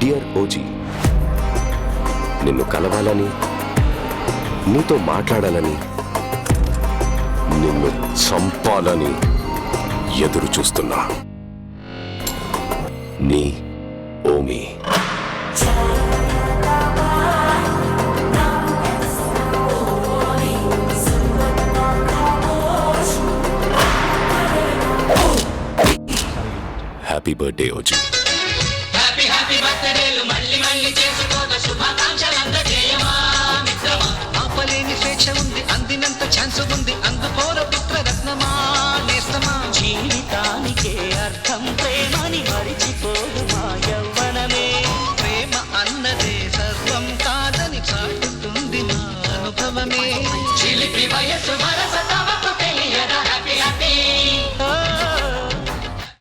Dear OG, నిన్ను కలవాలని, నీతో మాట్లాడాలని, నిన్ను చంపాలని ఎదురు చూస్తున్నా. నీ Omi. Happy birthday OG. Happy happy బర్త్డేలు మళ్ళీ మళ్ళీ చేసుకోద శుభాకాంక్షలు అందజేయమా మిత్రమా. ఆపలేని స్వేచ్ఛ ఉంది, అందినంత ఛాన్స్ ఉంది, అందుకోర పుత్ర రత్నమా నేస్తమా. జీవితానికే అర్థం